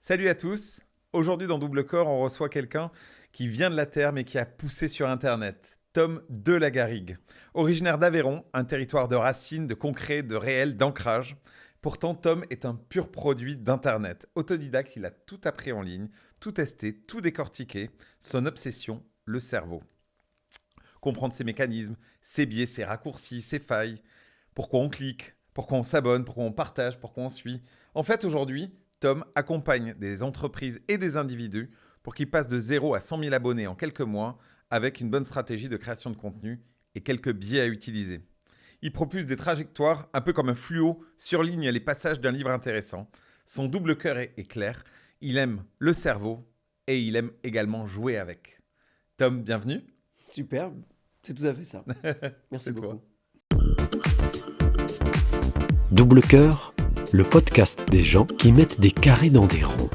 Salut à tous. Aujourd'hui dans Double Corps, on reçoit quelqu'un qui vient de la Terre mais qui a poussé sur Internet. Tom de la Garrigue. Originaire d'Aveyron, un territoire de racines, de concret, de réel, d'ancrage. Pourtant, Tom est un pur produit d'Internet. Autodidacte, il a tout appris en ligne, tout testé, tout décortiqué. Son obsession, le cerveau. Comprendre ses mécanismes, ses biais, ses raccourcis, ses failles. Pourquoi on clique, pourquoi on s'abonne, pourquoi on partage, pourquoi on suit. En fait, aujourd'hui, Tom accompagne des entreprises et des individus pour qu'ils passent de 0 à 100 000 abonnés en quelques mois avec une bonne stratégie de création de contenu et quelques biais à utiliser. Il propulse des trajectoires un peu comme un fluo surligne les passages d'un livre intéressant. Son double cœur est clair. Il aime le cerveau et il aime également jouer avec. Tom, bienvenue. Super, c'est tout à fait ça. Merci C'est beaucoup. Double Cœur, le podcast des gens qui mettent des carrés dans des ronds.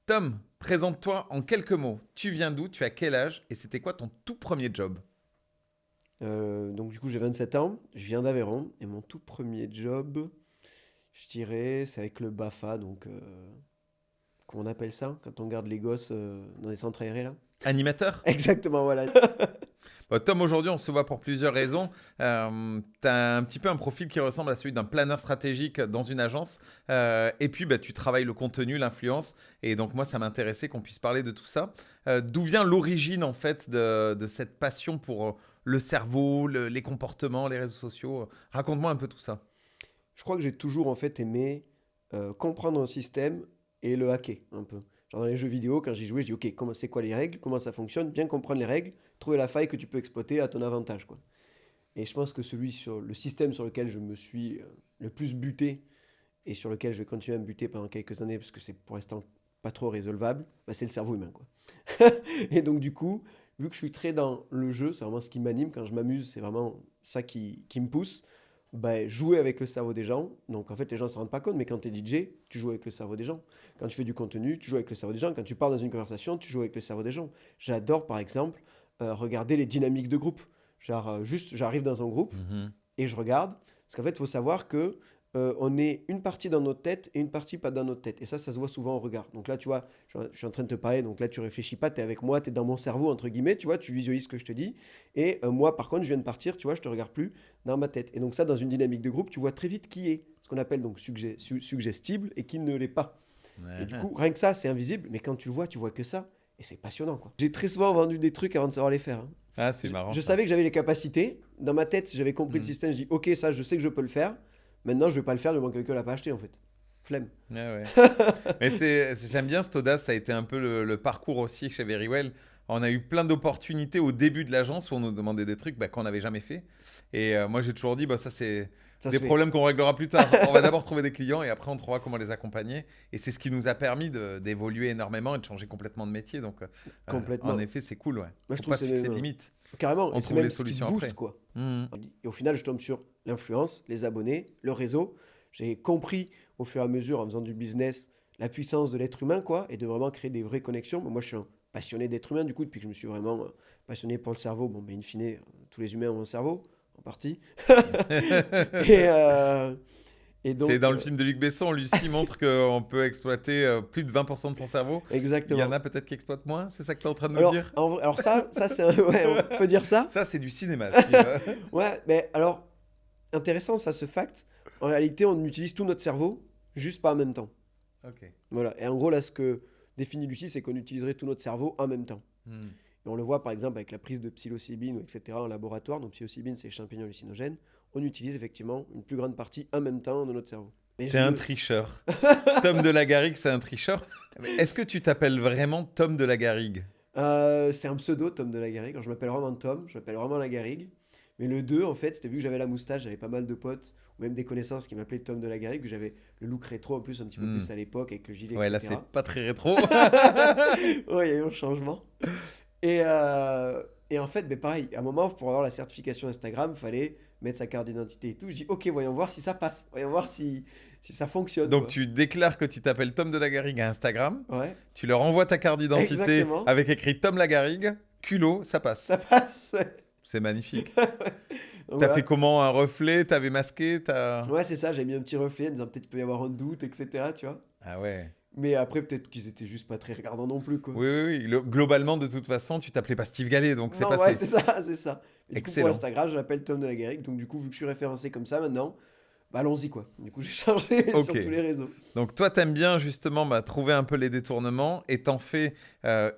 Tom, présente-toi en quelques mots. Tu viens d'où? Tu as quel âge? Et c'était quoi ton tout premier job? Donc du coup j'ai 27 ans, je viens d'Aveyron et mon tout premier job, je dirais, c'est avec le BAFA, donc comment on appelle ça quand on garde les gosses dans des centres aérés là? Animateur? Exactement, voilà. Bon, Tom, aujourd'hui, on se voit pour plusieurs raisons. Tu as un petit peu un profil qui ressemble à celui d'un planeur stratégique dans une agence. Et puis, tu travailles le contenu, l'influence. Et donc, moi, ça m'intéressait qu'on puisse parler de tout ça. D'où vient l'origine, en fait, de cette passion pour le cerveau, les comportements, les réseaux sociaux? Raconte-moi un peu tout ça. Je crois que j'ai toujours en fait aimé comprendre un système et le hacker un peu. Genre dans les jeux vidéo, quand j'y jouais, je dis ok, c'est quoi les règles, comment ça fonctionne, bien comprendre les règles, trouver la faille que tu peux exploiter à ton avantage, quoi. Et je pense que celui sur le système sur lequel je me suis le plus buté et sur lequel je vais continuer à me buter pendant quelques années parce que c'est pour l'instant pas trop résolvable, c'est le cerveau humain, quoi. Et donc du coup, vu que je suis très dans le jeu, c'est vraiment ce qui m'anime quand je m'amuse, c'est vraiment ça qui me pousse. Jouer avec le cerveau des gens. Donc en fait, les gens ne se rendent pas compte, mais quand tu es DJ, tu joues avec le cerveau des gens. Quand tu fais du contenu, tu joues avec le cerveau des gens. Quand tu parles dans une conversation, tu joues avec le cerveau des gens. J'adore par exemple regarder les dynamiques de groupe. Genre, juste, j'arrive dans un groupe et je regarde. Parce qu'en fait, il faut savoir que on est une partie dans notre tête et une partie pas dans notre tête. Et ça se voit souvent au regard. Donc là, tu vois, je suis en train de te parler. Donc là, tu réfléchis pas, tu es avec moi, tu es dans mon cerveau, entre guillemets. Tu vois, tu visualises ce que je te dis. Et moi, par contre, je viens de partir, tu vois, je te regarde plus dans ma tête. Et donc ça, dans une dynamique de groupe, tu vois très vite qui est ce qu'on appelle donc suggestible et qui ne l'est pas. Et du coup, rien que ça, c'est invisible. Mais quand tu vois que ça. Et c'est passionnant, quoi. J'ai très souvent vendu des trucs avant de savoir les faire, hein. Ah, c'est marrant. Je ça. savais que j'avais les capacités. Dans ma tête, j'avais compris le système. Je dis, ok, ça, je sais que je peux le faire. Maintenant, je vais pas le faire, du moment que quelqu'un l'a pas acheté, en fait. Flemme. Ouais. Mais j'aime bien cette audace, ça a été un peu le parcours aussi chez Verywell. On a eu plein d'opportunités au début de l'agence où on nous demandait des trucs qu'on n'avait jamais fait. Et moi, j'ai toujours dit, ça c'est Ça des se fait. problèmes qu'on réglera plus tard. On va d'abord trouver des clients et après on trouvera comment les accompagner. Et c'est ce qui nous a permis d'évoluer énormément et de changer complètement de métier. Donc, Complètement. en effet, c'est cool. Ouais. Moi, je Faut trouve pas que se c'est fixer de même, limites. carrément. On Et c'est trouve même les ce qui solutions booste, après. quoi. Mhm. Et au final, je tombe sur l'influence, les abonnés, le réseau. J'ai compris au fur et à mesure, en faisant du business, la puissance de l'être humain, quoi, et de vraiment créer des vraies connexions. Moi, je suis un passionné d'être humain, du coup, depuis que je me suis vraiment passionné pour le cerveau. In fine, tous les humains ont un cerveau, en partie. et, euh, et donc, C'est dans le film de Luc Besson, Lucie montre qu'on peut exploiter plus de 20% de son cerveau. Il y exactement. en a peut-être qui exploitent moins, c'est ça que tu es en train de me Alors, dire? alors ça c'est ouais, on peut dire ça. Ça, c'est du cinéma, Steve. Ouais, mais alors, intéressant ça, ce fact. En réalité, on utilise tout notre cerveau, juste pas en même temps. Ok. Voilà. Et en gros, là, ce que définit Lucie, c'est qu'on utiliserait tout notre cerveau en même temps. Hmm. Et on le voit par exemple avec la prise de psilocybine, etc. en laboratoire. Donc, psilocybine, c'est les champignons hallucinogènes. On utilise effectivement une plus grande partie en même temps de notre cerveau. Et T'es un tricheur. Tom de la Garrigue, c'est un tricheur. Mais est-ce que tu t'appelles vraiment Tom de la Garrigue? C'est un pseudo, Tom de la Garrigue. Alors, je m'appelle vraiment Tom, je m'appelle vraiment la Garrigue. Mais le 2, en fait, c'était vu que j'avais la moustache, j'avais pas mal de potes, ou même des connaissances qui m'appelaient Tom de la Garrigue, que j'avais le look rétro en plus, un petit peu plus à l'époque, avec le gilet, Ouais, là, etc. c'est pas très rétro. Ouais, il y a eu un changement. Et, et en fait, pareil, à un moment, pour avoir la certification Instagram, il fallait mettre sa carte d'identité et tout. Je dis, ok, voyons voir si ça passe, voyons voir si ça fonctionne, Donc, quoi. tu déclares que tu t'appelles Tom de la Garrigue à Instagram. Ouais, Tu leur envoies ta carte d'identité exactement. avec écrit Tom la Garrigue. Culot, ça passe. Ça passe. C'est magnifique. Donc, T'as voilà. fait comment? Un reflet? T'avais masqué? Ouais, c'est ça, j'ai mis un petit reflet en disant peut-être qu'il peut y avoir un doute, etc. Tu vois. Ah ouais. Mais après, peut-être qu'ils étaient juste pas très regardants non plus, quoi. Oui, oui, oui. Globalement, de toute façon, tu t'appelais pas Steve Gallet, donc c'est Non, ouais, passé. c'est ça, c'est ça. Et du coup, pour Excellent. Instagram, je l'appelle Tom de la Garrigue. Donc, du coup, vu que je suis référencé comme ça maintenant, bah allons-y, quoi. Du coup, j'ai changé Ok. sur tous les réseaux. Donc toi, t'aimes bien justement trouver un peu les détournements et t'en fais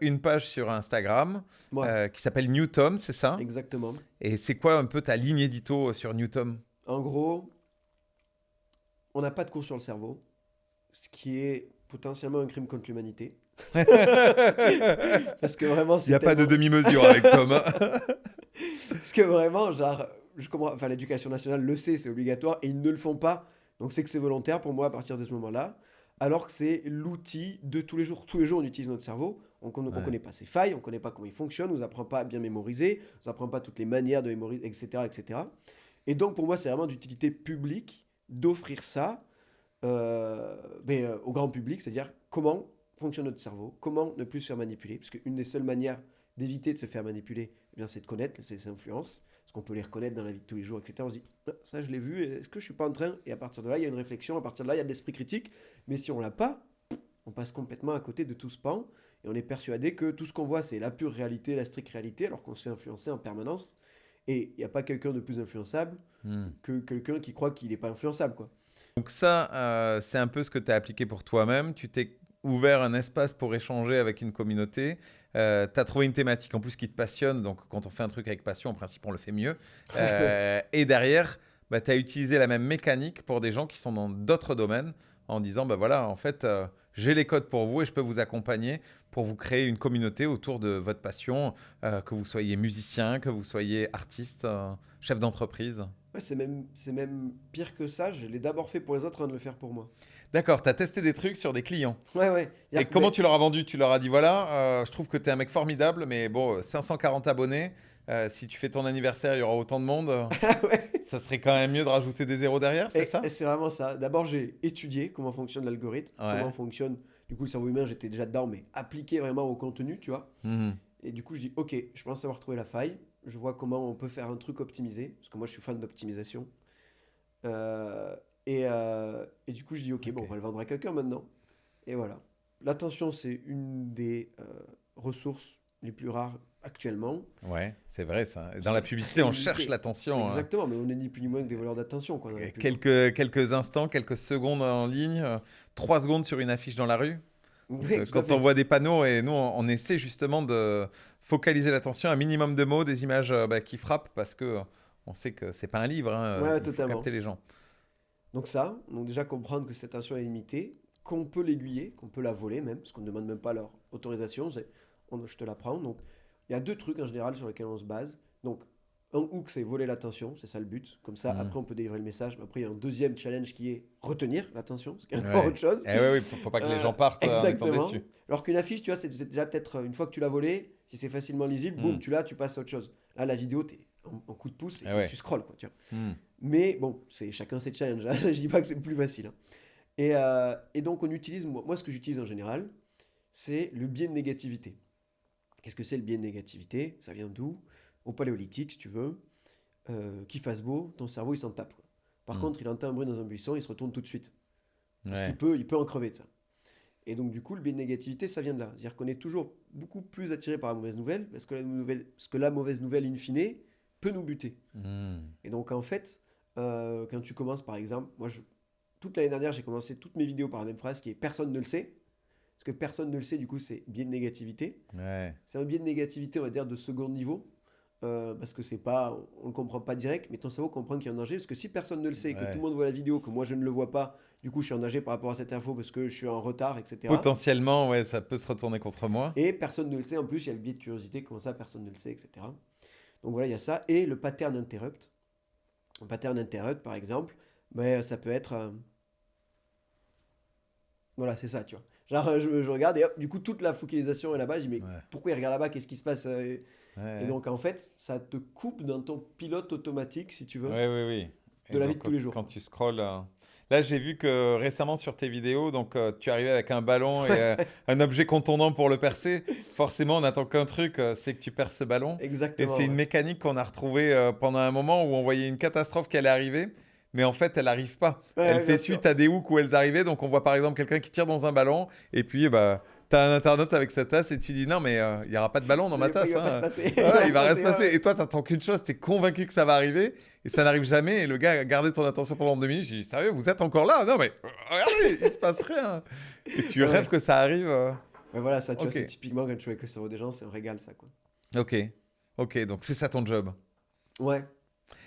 une page sur Instagram Ouais, qui s'appelle Newtom, c'est ça? exactement. Et c'est quoi un peu ta ligne édito sur Newtom? En gros, on n'a pas de cours sur le cerveau, ce qui est potentiellement un crime contre l'humanité. Parce que vraiment, Il c'est n'y a pas de tellement... demi-mesure avec Tom. Parce que vraiment, genre, je comprends... Enfin, l'éducation nationale le sait, c'est obligatoire, et ils ne le font pas. Donc, c'est que c'est volontaire pour moi à partir de ce moment-là. Alors que c'est l'outil de tous les jours. Tous les jours, on utilise notre cerveau. On ne Ouais. connaît pas ses failles, on ne connaît pas comment il fonctionne, on ne nous apprend pas à bien mémoriser, on ne nous apprend pas toutes les manières de mémoriser, etc., etc. Et donc, pour moi, c'est vraiment d'utilité publique d'offrir ça au grand public, c'est-à-dire comment fonctionne notre cerveau, comment ne plus se faire manipuler, parce qu'une des seules manières d'éviter de se faire manipuler, eh bien, c'est de connaître ces influences, parce qu'on peut les reconnaître dans la vie de tous les jours, etc. On se dit, ah, ça je l'ai vu, est-ce que je suis pas en train? Et à partir de là, il y a une réflexion, à partir de là, il y a de l'esprit critique, mais si on l'a pas, on passe complètement à côté de tout ce pan, et on est persuadé que tout ce qu'on voit, c'est la pure réalité, la stricte réalité, alors qu'on se fait influencer en permanence, et il n'y a pas quelqu'un de plus influençable Hmm. que quelqu'un qui croit qu'il n'est pas influençable, quoi. Donc ça, c'est un peu ce que tu as appliqué pour toi-même. Tu t'es ouvert un espace pour échanger avec une communauté. Tu as trouvé une thématique en plus qui te passionne. Donc quand on fait un truc avec passion, en principe, on le fait mieux. Et derrière, bah, tu as utilisé la même mécanique pour des gens qui sont dans d'autres domaines en disant, bah voilà, en fait, j'ai les codes pour vous et je peux vous accompagner pour vous créer une communauté autour de votre passion, que vous soyez musicien, que vous soyez artiste, chef d'entreprise. Ouais, c'est même pire que ça. Je l'ai d'abord fait pour les autres avant de le faire pour moi. D'accord, tu as testé des trucs sur des clients. Ouais, ouais. Et comment tu leur as vendu? Tu leur as dit, voilà, je trouve que tu es un mec formidable, mais bon, 540 abonnés, si tu fais ton anniversaire, il y aura autant de monde. Ouais. Ça serait quand même mieux de rajouter des zéros derrière, c'est ça? Et c'est vraiment ça. D'abord, j'ai étudié comment fonctionne l'algorithme, Ouais. comment fonctionne. Du coup, le cerveau humain, j'étais déjà dedans, mais appliqué vraiment au contenu, tu vois. Mhm. Et du coup, je dis, ok, je pense avoir trouvé la faille. Je vois comment on peut faire un truc optimisé, parce que moi, je suis fan d'optimisation. Euh, et du coup, je dis, ok, bon, on Ok. va le vendre à quelqu'un maintenant. Et voilà. L'attention, c'est une des ressources les plus rares actuellement. Ouais, c'est vrai ça. Parce Dans la qu'elle est publicité, très on limitée. cherche l'attention. Exactement, mais on est ni plus ni moins que des voleurs d'attention, quoi, dans la pub. Quelques instants, quelques secondes en ligne, 3 secondes sur une affiche dans la rue. Donc, Oui, tout à quand on fait. voit des panneaux, et nous, on essaie justement de focaliser l'attention, un minimum de mots, des images qui frappent, parce que on sait que c'est pas un livre, hein, Ouais, il faut totalement. capter les gens. Donc déjà comprendre que cette attention est limitée, qu'on peut l'aiguiller, qu'on peut la voler même, parce qu'on ne demande même pas leur autorisation, je te la prends. Donc il y a deux trucs en général sur lesquels on se base. Donc un hook, c'est voler l'attention, c'est ça le but. Comme ça, Mhm. après on peut délivrer le message. Mais après, il y a un deuxième challenge qui est retenir l'attention, ce qui est encore Ouais. autre chose. Eh oui, oui, faut pas que les gens partent en étant Exactement. déçus. Alors qu'une affiche, tu vois, c'est déjà peut-être une fois que tu l'as volée, si c'est facilement lisible, boum, Mm. tu l'as, tu passes à autre chose. Là, la vidéo, t'es en coup de pouce et Ah ouais. tu scrolles, quoi, tu vois. Mm. Mais bon, c'est chacun ses challenges, hein. Je dis pas que c'est plus facile, hein. Et donc, on utilise, moi, ce que j'utilise en général, c'est le biais de négativité. Qu'est-ce que c'est le biais de négativité? Ça vient d'où? Au paléolithique, si tu veux. Qu'il fasse beau, ton cerveau, il s'en tape, quoi. Par Mm. contre, il entend un bruit dans un buisson, il se retourne tout de suite. Parce Ouais. il peut en crever de ça. Et donc, du coup, le biais de négativité, ça vient de là. C'est-à-dire qu'on est toujours beaucoup plus attiré par la mauvaise nouvelle, parce que la mauvaise nouvelle, in fine, peut nous buter. Mm. Et donc, en fait, quand tu commences, par exemple, toute l'année dernière, j'ai commencé toutes mes vidéos par la même phrase qui est personne ne le sait. Parce que personne ne le sait, du coup, c'est biais de négativité. Ouais. C'est un biais de négativité, on va dire, de second niveau. Parce que c'est pas, on ne comprend pas direct, mais ton cerveau comprend qu'il y a un danger. Parce que si personne ne le sait, que Ouais. tout le monde voit la vidéo, que moi je ne le vois pas, du coup je suis en danger par rapport à cette info parce que je suis en retard, etc. Potentiellement, ouais, ça peut se retourner contre moi. Et personne ne le sait. En plus, il y a le biais de curiosité, comment ça, personne ne le sait, etc. Donc voilà, il y a ça. Et le pattern interrupt. Un pattern interrupt, par exemple, ben, ça peut être. Voilà, c'est ça, tu vois. Genre, je regarde et hop, du coup, toute la focalisation est là-bas. Je dis, mais Ouais. pourquoi il regarde là-bas? Qu'est-ce qui se passe? Ouais. Et donc, en fait, ça te coupe dans ton pilote automatique, si tu veux, Ouais, oui, oui. de la vie de tous les jours. Quand tu scrolles, Là, j'ai vu que récemment sur tes vidéos, donc tu arrivais avec un ballon et un objet contondant pour le percer. Forcément, on n'attend qu'un truc, c'est que tu perces ce ballon. Et Exactement. c'est une Ouais. mécanique qu'on a retrouvée pendant un moment où on voyait une catastrophe qui allait arriver, mais en fait, elle n'arrive pas. Ouais, Elle bien fait sûr. suite à des hooks où elles arrivaient. Donc, on voit par exemple quelqu'un qui tire dans un ballon, et puis bah, tu as un internaute avec sa tasse et tu dis non, mais il n'y aura pas de ballon dans ma tasse. Il va pas se Hein. passer. Ouais, il va rien se ouais. passer. Et toi, tu n'attends qu'une chose, tu es convaincu que ça va arriver, et ça n'arrive jamais. Et le gars a gardé ton attention pendant 2 minutes. Je dis sérieux, vous êtes encore là? Non, mais regardez, il se passe rien. Et tu Ouais. rêves que ça arrive. Ouais, voilà, ça, tu vois, Ok. c'est typiquement quand tu joues avec le cerveau des gens, c'est un régal, ça, quoi. Ok, ok, donc c'est ça ton job. Ouais.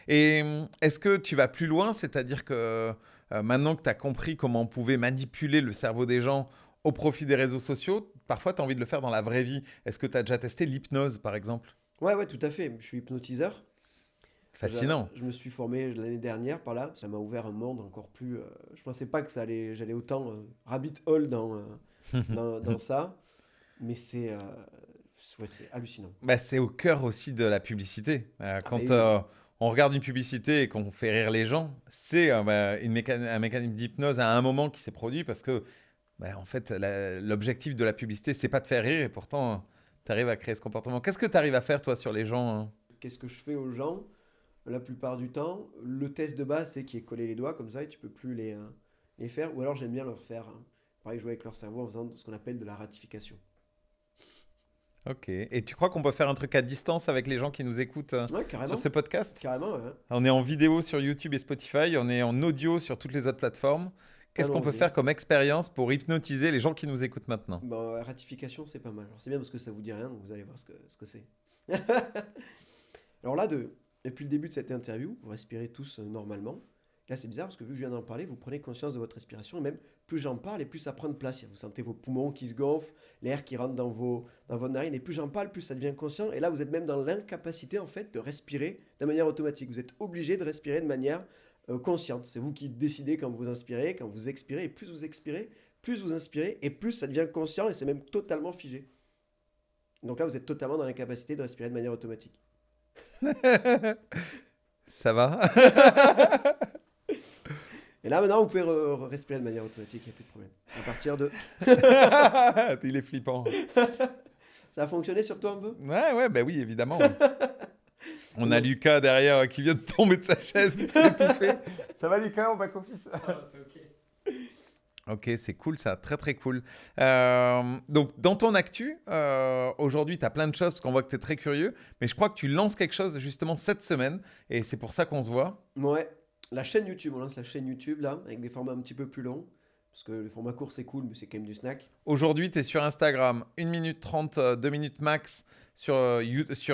Et est-ce que tu vas plus loin, c'est-à-dire que maintenant que tu as compris comment on pouvait manipuler le cerveau des gens au profit des réseaux sociaux, parfois tu as envie de le faire dans la vraie vie. Est-ce que tu as déjà testé l'hypnose, par exemple? Ouais, ouais, tout à fait. Je suis hypnotiseur. Fascinant. Je me suis formé l'année dernière par là. Ça m'a ouvert un monde encore plus. Je pensais pas que j'allais autant rabbit hole dans ça. Mais ouais, c'est hallucinant. Bah, c'est au cœur aussi de la publicité. Quand mais oui. on regarde une publicité et qu'on fait rire les gens, c'est bah, un mécanisme d'hypnose à un moment qui s'est produit parce que bah, en fait, l'objectif de la publicité, c'est pas de faire rire et pourtant, tu arrives à créer ce comportement. Qu'est-ce que tu arrives à faire, toi, sur les gens? Hein? Qu'est-ce que je fais aux gens? La plupart du temps, le test de base, c'est qui est coller les doigts comme ça et tu peux plus les faire. Ou alors j'aime bien leur faire, pareil, jouer avec leur cerveau en faisant ce qu'on appelle de la ratification. Ok. Et tu crois qu'on peut faire un truc à distance avec les gens qui nous écoutent Ouais, sur carrément. ce podcast? Carrément, ouais. On est en vidéo sur YouTube et Spotify, on est en audio sur toutes les autres plateformes. Qu'est-ce qu'on peut Allons-y. faire comme expérience pour hypnotiser les gens qui nous écoutent maintenant? Bon, ratification, c'est pas mal. Alors, c'est bien parce que ça vous dit rien, donc vous allez voir ce que c'est. Alors là, depuis le début de cette interview, vous respirez tous normalement. Là, c'est bizarre parce que vu que je viens d'en parler, vous prenez conscience de votre respiration. Et même plus j'en parle, et plus ça prend de place. Vous sentez vos poumons qui se gonflent, l'air qui rentre dans vos narines. Et plus j'en parle, plus ça devient conscient. Et là, vous êtes même dans l'incapacité, en fait, de respirer de manière automatique. Vous êtes obligé de respirer de manière consciente. C'est vous qui décidez quand vous inspirez, quand vous expirez. Et plus vous expirez, plus vous inspirez, et plus ça devient conscient, et c'est même totalement figé. Donc là, vous êtes totalement dans l'incapacité de respirer de manière automatique. Ça va? Et là, maintenant, vous pouvez respirer de manière automatique, il n'y a plus de problème. À partir de... Il est flippant. Ça a fonctionné sur toi un peu? Ouais, bah oui, évidemment. On a Lucas derrière qui vient de tomber de sa chaise, il s'est étouffé. Ça va Lucas, au back-office? Ok, c'est cool ça, très très cool. Donc dans ton actu, aujourd'hui tu as plein de choses parce qu'on voit que tu es très curieux, mais je crois que tu lances quelque chose justement cette semaine et c'est pour ça qu'on se voit. Ouais. La chaîne YouTube, on lance la chaîne YouTube là, avec des formats un petit peu plus longs. Parce que le format court c'est cool, mais c'est quand même du snack. Aujourd'hui tu es sur Instagram, 1 minute 30, 2 minutes max sur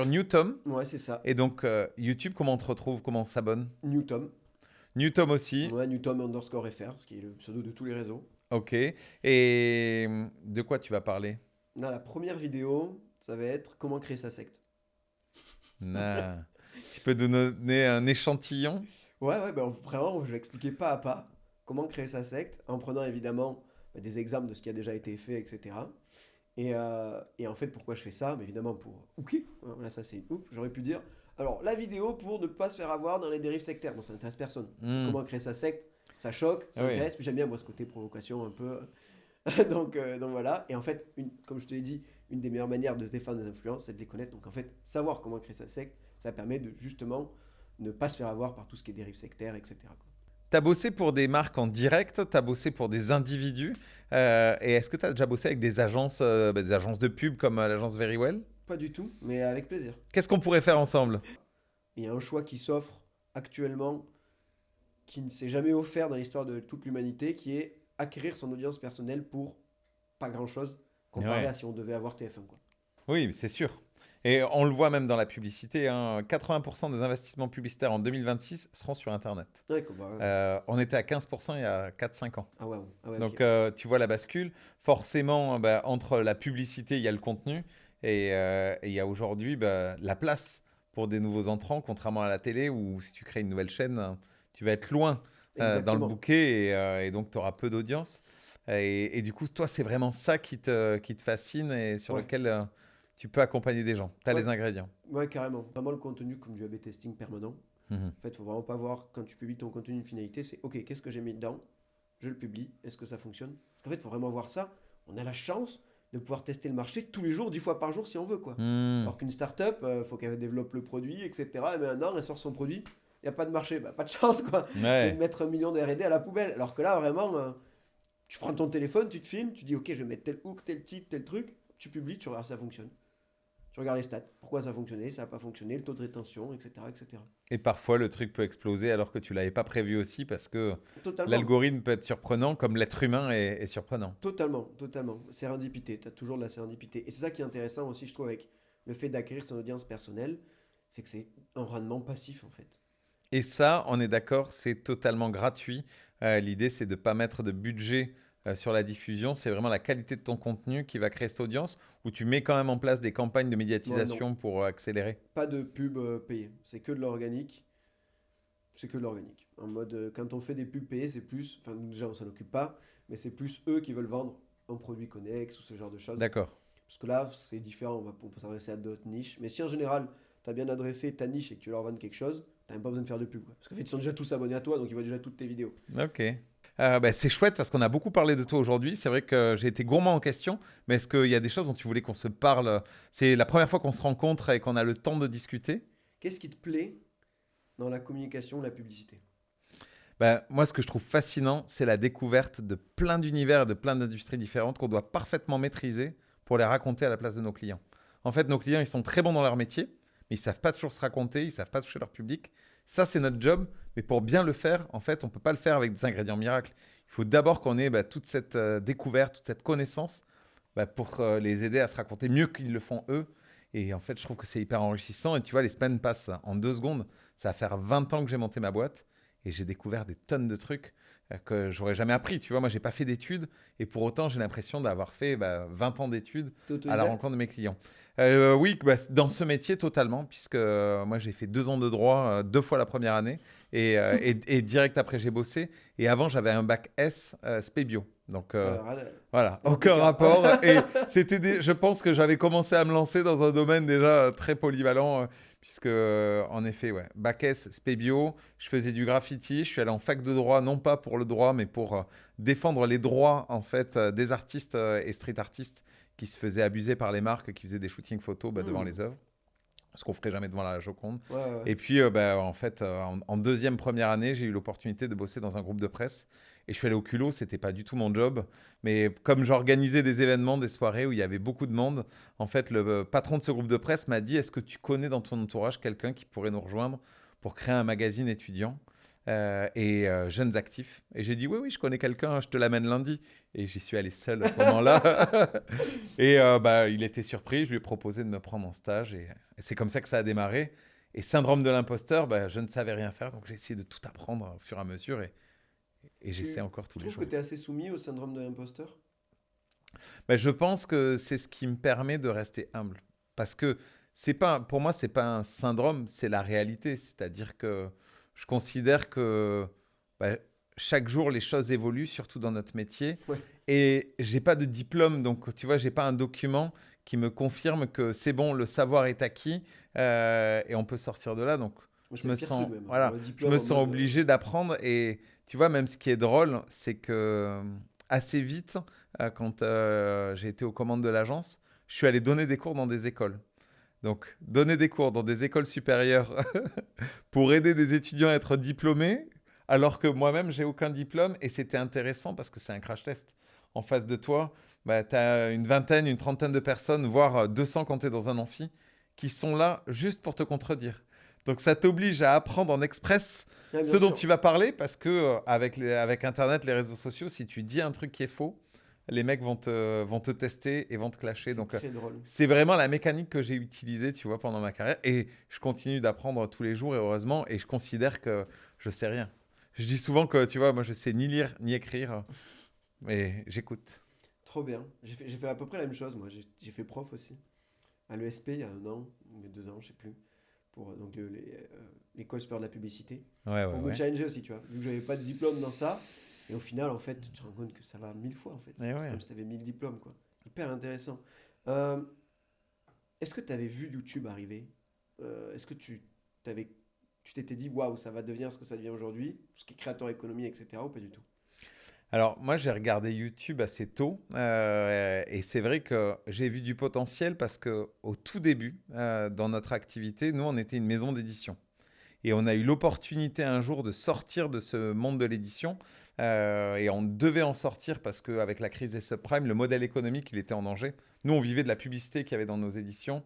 Newtom. Ouais, c'est ça. Et donc YouTube, comment on te retrouve, comment on s'abonne? Newtom. Newtom aussi. Ouais, Newtom_FR, ce qui est le pseudo de tous les réseaux. Ok. Et de quoi tu vas parler? Là, la première vidéo, ça va être comment créer sa secte. Nah. Tu peux nous donner un échantillon? Ouais, bah, vraiment, je vais expliquer pas à pas comment créer sa secte, en prenant évidemment des exemples de ce qui a déjà été fait, etc. Et en fait, pourquoi je fais ça? Mais évidemment pour hooker. Voilà, ça c'est une hook. J'aurais pu dire, alors la vidéo pour ne pas se faire avoir dans les dérives sectaires. Bon, ça n'intéresse personne. Comment créer sa secte? Ça choque, ça Ah oui. intéresse. Puis j'aime bien, moi, ce côté provocation un peu. donc voilà. Et en fait, comme je te l'ai dit, une des meilleures manières de se défendre des influences, c'est de les connaître. Donc en fait, savoir comment créer sa secte, ça permet de justement ne pas se faire avoir par tout ce qui est dérive sectaire, etc. quoi. Tu as bossé pour des marques en direct, tu as bossé pour des individus. Et est-ce que tu as déjà bossé avec des agences de pub comme l'agence Verywell? Pas du tout, mais avec plaisir. Qu'est-ce qu'on pourrait faire ensemble? Il y a un choix qui s'offre actuellement, qui ne s'est jamais offert dans l'histoire de toute l'humanité, qui est acquérir son audience personnelle pour pas grand-chose, comparé Ouais. à si on devait avoir TF1. Quoi. Oui, c'est sûr. Et on le voit même dans la publicité, hein, 80% des investissements publicitaires en 2026 seront sur Internet. Ouais, On était à 15% il y a 4-5 ans. Ah ouais, ok. Donc tu vois la bascule. Forcément, entre la publicité, il y a le contenu. Et il y a aujourd'hui la place pour des nouveaux entrants, contrairement à la télé où si tu crées une nouvelle chaîne, tu vas être loin dans le Exactement. bouquet et donc tu auras peu d'audience. Et du coup, toi, c'est vraiment ça qui te fascine et sur Ouais. lequel tu peux accompagner des gens. Tu as Ouais. les ingrédients. Ouais, carrément. Vraiment le contenu comme du A/B testing permanent. Mhm. En fait, il faut vraiment pas voir quand tu publies ton contenu une finalité, c'est OK, qu'est-ce que j'ai mis dedans? Je le publie, est-ce que ça fonctionne? Parce qu'en fait, il faut vraiment voir ça. On a la chance de pouvoir tester le marché tous les jours, 10 fois par jour si on veut, quoi. Hmm. Alors qu'une startup, il faut qu'elle développe le produit, etc. Et maintenant, elle sort son produit, il n'y a pas de marché, bah, pas de chance, quoi. Tu vas Ouais. mettre 1 million de R&D à la poubelle. Alors que là, vraiment, tu prends ton téléphone, tu te filmes, tu dis OK, je vais mettre tel hook, tel titre, tel truc, tu publies, tu regardes si ça fonctionne. Tu regardes les stats, pourquoi ça a fonctionné, ça n'a pas fonctionné, le taux de rétention, etc., etc. Et parfois, le truc peut exploser alors que tu l'avais pas prévu aussi parce que Totalement. l'algorithme peut être surprenant comme l'être humain est surprenant. Totalement, totalement. Sérendipité, tu as toujours de la sérendipité. Et c'est ça qui est intéressant aussi, je trouve, avec le fait d'acquérir son audience personnelle, c'est que c'est un rendement passif, en fait. Et ça, on est d'accord, c'est totalement gratuit. L'idée, c'est de ne pas mettre de budget sur la diffusion. C'est vraiment la qualité de ton contenu qui va créer cette audience où tu mets quand même en place des campagnes de Ouais, non, médiatisation pour accélérer. pas de pub payée. C'est que de l'organique. C'est que de l'organique. En mode, quand on fait des pubs payées, c'est plus, enfin, nous, déjà, on s'en occupe pas, mais c'est plus eux qui veulent vendre un produit connexe ou ce genre de choses. D'accord. Parce que là, c'est différent, on peut s'adresser à d'autres niches. Mais si en général, tu as bien adressé ta niche et que tu leur vends quelque chose, tu même pas besoin de faire de pub, quoi. Parce qu'en fait, ils sont déjà tous abonnés à toi, donc ils voient déjà toutes tes vidéos. Ok. Bah, c'est chouette parce qu'on a beaucoup parlé de toi aujourd'hui. C'est vrai que j'ai été gourmand en questions, mais est-ce qu'il y a des choses dont tu voulais qu'on se parle? C'est la première fois qu'on se rencontre et qu'on a le temps de discuter. Qu'est-ce qui te plaît dans la communication, la publicité? Bah, moi, ce que je trouve fascinant, c'est la découverte de plein d'univers et de plein d'industries différentes qu'on doit parfaitement maîtriser pour les raconter à la place de nos clients. En fait, nos clients, ils sont très bons dans leur métier, mais ils savent pas toujours se raconter, ils savent pas toucher leur public. Ça, c'est notre job, mais pour bien le faire, en fait, on peut pas le faire avec des ingrédients miracles. Il faut d'abord qu'on ait toute cette découverte, toute cette connaissance pour les aider à se raconter mieux qu'ils le font eux. Et en fait, je trouve que c'est hyper enrichissant. Et tu vois, les semaines passent en 2 secondes. Ça va faire 20 ans que j'ai monté ma boîte et j'ai découvert des tonnes de trucs que j'aurais jamais appris. Tu vois, moi, j'ai pas fait d'études et pour autant, j'ai l'impression d'avoir fait 20 ans d'études T'es à la autodidacte? rencontre de mes clients. Oui, dans ce métier totalement, puisque moi, j'ai fait 2 ans de droit, 2 fois la première année et direct après, j'ai bossé. Et avant, j'avais un bac S spé bio. Donc, voilà, aucun Impeccable. rapport. Et je pense que j'avais commencé à me lancer dans un domaine déjà très polyvalent, puisque, en effet, ouais, bac S, spé bio, je faisais du graffiti, je suis allé en fac de droit, non pas pour le droit, mais pour défendre les droits, en fait, des artistes et street artistes qui se faisaient abuser par les marques, qui faisaient des shootings photos devant les œuvres, ce qu'on ferait jamais devant la Joconde. Ouais, ouais. Et puis, en fait, en deuxième première année, j'ai eu l'opportunité de bosser dans un groupe de presse. Et je suis allé au culot, c'était pas du tout mon job. Mais comme j'organisais des événements, des soirées où il y avait beaucoup de monde, en fait, le patron de ce groupe de presse m'a dit: Est-ce que tu connais dans ton entourage quelqu'un qui pourrait nous rejoindre pour créer un magazine étudiant et jeunes actifs? Et j'ai dit: Oui, oui, je connais quelqu'un, je te l'amène lundi. Et j'y suis allé seul à ce moment-là. Et il était surpris, je lui ai proposé de me prendre en stage. Et c'est comme ça que ça a démarré. Et syndrome de l'imposteur, je ne savais rien faire, donc j'ai essayé de tout apprendre au fur et à mesure. Et j'essaie encore tous Tu les trouves jours. que tu es assez soumis au syndrome de l'imposteur? Je pense que c'est ce qui me permet de rester humble. Parce que pour moi, c'est pas un syndrome, c'est la réalité. C'est-à-dire que je considère que bah, chaque jour, les choses évoluent, surtout dans notre métier. Ouais. Et j'ai pas de diplôme, donc tu vois, j'ai pas un document qui me confirme que c'est bon, le savoir est acquis et on peut sortir de là. Donc Mais je c'est me le pire sens, truc même. voilà, Le je diplôme me en sens mode, obligé d'apprendre. Et tu vois, même ce qui est drôle, c'est que assez vite, quand j'ai été aux commandes de l'agence, je suis allé donner des cours dans des écoles. Donc, donner des cours dans des écoles supérieures pour aider des étudiants à être diplômés, alors que moi-même, j'ai aucun diplôme. Et c'était intéressant parce que c'est un crash test. En face de toi, tu as une vingtaine, une trentaine de personnes, voire 200 quand tu es dans un amphi, qui sont là juste pour te contredire. Donc, ça t'oblige à apprendre en express Ouais, bien ce dont sûr. tu vas parler parce que avec Internet, les réseaux sociaux, si tu dis un truc qui est faux, les mecs vont te tester et vont te clasher. C'est Donc, très drôle. c'est vraiment la mécanique que j'ai utilisée, tu vois, pendant ma carrière. Et je continue d'apprendre tous les jours, et heureusement. Et je considère que je sais rien. Je dis souvent que, tu vois, moi, je sais ni lire ni écrire, mais j'écoute. Trop bien. J'ai fait à peu près la même chose, moi. J'ai fait prof aussi. À l'ESP, il y a 1 an, il y a 2 ans, je sais plus. Pour donc, l'école supérieure de la publicité. Ouais, Pour ouais, me ouais. challenger aussi, tu vois. Vu que j'avais pas de diplôme dans ça. Et au final, en fait, tu te rends compte que ça va 1000 fois, en fait. Eh C'est ouais. comme si tu avais 1000 diplômes, quoi. Hyper intéressant. Euh, Est-ce que tu avais vu YouTube arriver? Est-ce que tu tu t'étais dit, waouh, ça va devenir ce que ça devient aujourd'hui, tout ce qui est créateur économique, etc., ou pas du tout? Alors, moi, j'ai regardé YouTube assez tôt et c'est vrai que j'ai vu du potentiel parce que au tout début, dans notre activité, nous, on était une maison d'édition. Et on a eu l'opportunité un jour de sortir de ce monde de l'édition. Et on devait en sortir parce qu'avec la crise des subprimes, le modèle économique, il était en danger. Nous, on vivait de la publicité qu'il y avait dans nos éditions.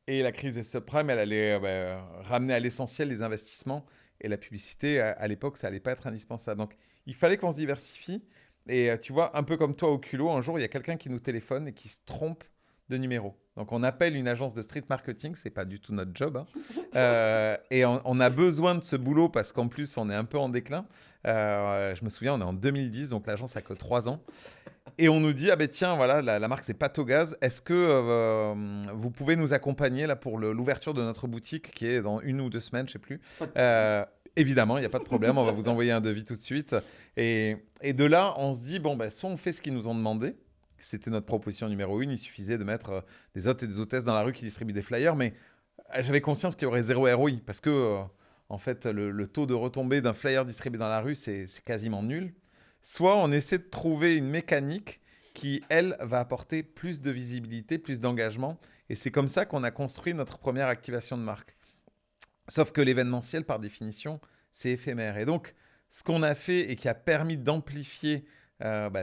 Et la crise des subprimes, elle allait ramener à l'essentiel les investissements. Et la publicité, à l'époque, ça allait pas être indispensable. Donc, il fallait qu'on se diversifie. Et tu vois, un peu comme toi au culot, un jour, il y a quelqu'un qui nous téléphone et qui se trompe de numéro. Donc, on appelle une agence de street marketing. C'est pas du tout notre job, hein. Et on a besoin de ce boulot parce qu'en plus, on est un peu en déclin. Je me souviens, on est en 2010, donc l'agence a que 3 ans. Et on nous dit, ah ben tiens, voilà, la marque c'est Patogaz. Est-ce que vous pouvez nous accompagner là pour l'ouverture de notre boutique qui est dans 1 ou 2 semaines, je sais plus. Évidemment, il n'y a pas de problème, on va vous envoyer un devis tout de suite. Et de là, on se dit, bon, ben, soit on fait ce qu'ils nous ont demandé. C'était notre proposition numéro 1. Il suffisait de mettre des hôtes et des hôtesses dans la rue qui distribuent des flyers. Mais j'avais conscience qu'il y aurait zéro ROI parce que, en fait, le taux de retombée d'un flyer distribué dans la rue, c'est quasiment nul. Soit on essaie de trouver une mécanique qui, elle, va apporter plus de visibilité, plus d'engagement. Et c'est comme ça qu'on a construit notre première activation de marque. Sauf que l'événementiel, par définition, c'est éphémère. Et donc, ce qu'on a fait et qui a permis d'amplifier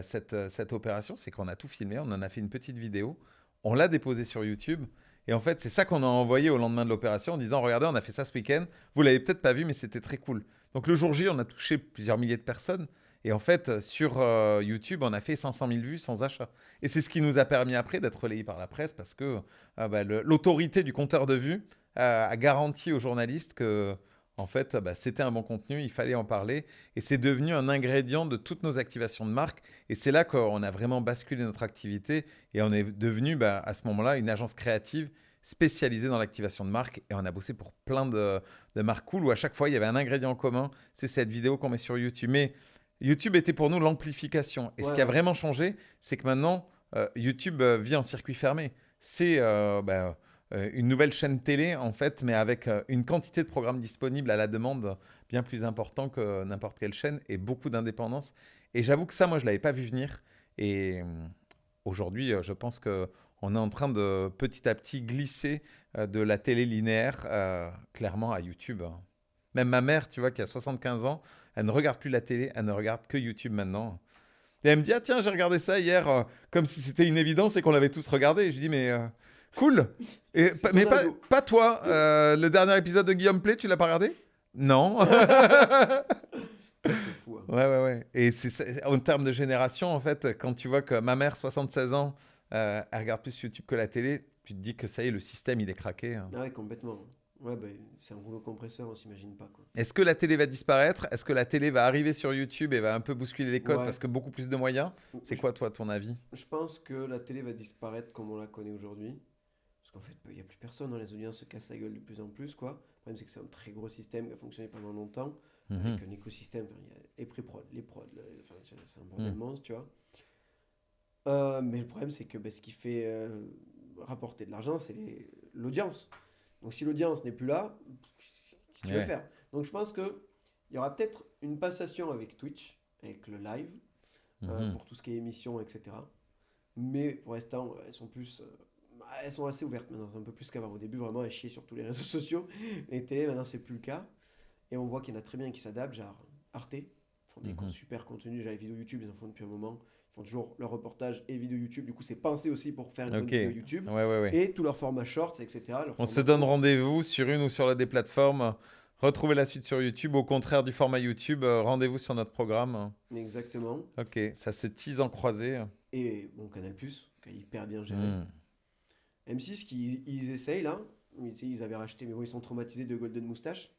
cette opération, c'est qu'on a tout filmé, on en a fait une petite vidéo, on l'a déposée sur YouTube. Et en fait, c'est ça qu'on a envoyé au lendemain de l'opération en disant, regardez, on a fait ça ce week-end. Vous l'avez peut-être pas vu, mais c'était très cool. Donc le jour J, on a touché plusieurs milliers de personnes. Et en fait, sur YouTube, on a fait 500 000 vues sans achat. Et c'est ce qui nous a permis après d'être relayé par la presse parce que l'autorité du compteur de vues a garanti aux journalistes que en fait, c'était un bon contenu, il fallait en parler. Et c'est devenu un ingrédient de toutes nos activations de marque. Et c'est là qu'on a vraiment basculé notre activité. Et on est devenu, à ce moment-là, une agence créative spécialisée dans l'activation de marque. Et on a bossé pour plein de marques cool où à chaque fois, il y avait un ingrédient commun. C'est cette vidéo qu'on met sur YouTube. Mais YouTube était pour nous l'amplification. Et ce qui a vraiment changé, c'est que maintenant, YouTube vit en circuit fermé. C'est une nouvelle chaîne télé, en fait, mais avec une quantité de programmes disponibles à la demande bien plus important que n'importe quelle chaîne et beaucoup d'indépendance. Et j'avoue que ça, moi, je ne l'avais pas vu venir. Et aujourd'hui, je pense qu'on est en train de petit à petit glisser de la télé linéaire clairement à YouTube. Même ma mère, tu vois, qui a 75 ans, elle ne regarde plus la télé, elle ne regarde que YouTube maintenant. Et elle me dit, ah tiens, j'ai regardé ça hier, comme si c'était une évidence et qu'on l'avait tous regardé. Et je lui dis, mais cool. Et, mais pas toi. Le dernier épisode de Guillaume Play, tu l'as pas regardé? Non. C'est fou. Hein. Ouais. Et en termes de génération, en fait, quand tu vois que ma mère, 76 ans, elle regarde plus YouTube que la télé, tu te dis que ça y est, le système, il est craqué. Hein. Ah ouais, complètement. Ouais, c'est un rouleau compresseur, on s'imagine pas. Quoi. Est-ce que la télé va disparaître? Est-ce que la télé va arriver sur YouTube et va un peu bousculer les codes parce que beaucoup plus de moyens? C'est quoi, toi, ton avis? Je pense que la télé va disparaître comme on la connaît aujourd'hui. Parce qu'en fait, il n'y a plus personne, hein, les audiences se cassent la gueule de plus en plus. Quoi. Le problème, c'est que c'est un très gros système qui a fonctionné pendant longtemps, avec un écosystème, il y a les pré-prod, les prods, c'est un bordel monstre, tu vois. Mais le problème, c'est que ce qui fait rapporter de l'argent, c'est l'audience. Donc si l'audience n'est plus là, qu'est-ce que tu veux faire? Donc je pense qu'il y aura peut-être une passation avec Twitch, avec le live, pour tout ce qui est émission, etc. Mais pour l'instant, elles sont assez ouvertes maintenant, c'est un peu plus qu'avant. Au début, vraiment, elles chiaient sur tous les réseaux sociaux. Et télé, maintenant, c'est plus le cas. Et on voit qu'il y en a très bien qui s'adaptent, genre Arte. Ils font des super contenus, genre les vidéos YouTube, ils en font depuis un moment. Ils font toujours leur reportage et vidéos YouTube. Du coup, c'est pensé aussi pour faire une bonne vidéo YouTube. Ouais. Et tout leur format shorts, etc. On se donne rendez-vous sur une ou sur des plateformes. Retrouvez la suite sur YouTube. Au contraire du format YouTube, rendez-vous sur notre programme. Exactement. Ok, ça se tease en croisée. Et bon, Canal+, qui est hyper bien géré. M6, ils essayent là. Ils avaient racheté, mais bon, ils sont traumatisés de Golden Moustache.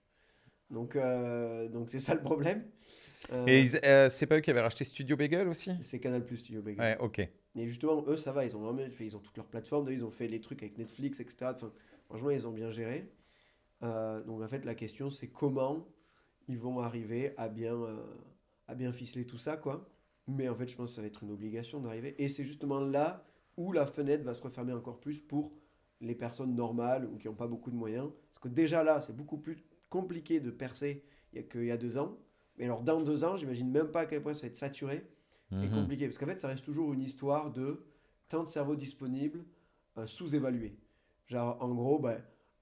Donc c'est ça le problème. Et c'est pas eux qui avaient racheté Studio Bagel aussi? C'est Canal+, Studio Bagel. Ouais, ok. Et justement, eux, ça va, ils ont toutes leurs plateformes, ils ont fait les trucs avec Netflix, etc. Enfin, franchement, ils ont bien géré. Donc en fait, la question, c'est comment ils vont arriver à bien ficeler tout ça, quoi. Mais en fait, je pense que ça va être une obligation d'arriver. Et c'est justement là où la fenêtre va se refermer encore plus pour les personnes normales ou qui n'ont pas beaucoup de moyens. Parce que déjà là, c'est beaucoup plus compliqué de percer qu'il y a 2 ans. Mais alors, dans 2 ans, j'imagine même pas à quel point ça va être saturé et Mhm. compliqué. Parce qu'en fait, ça reste toujours une histoire de temps de cerveau disponible sous-évalué. Genre, en gros,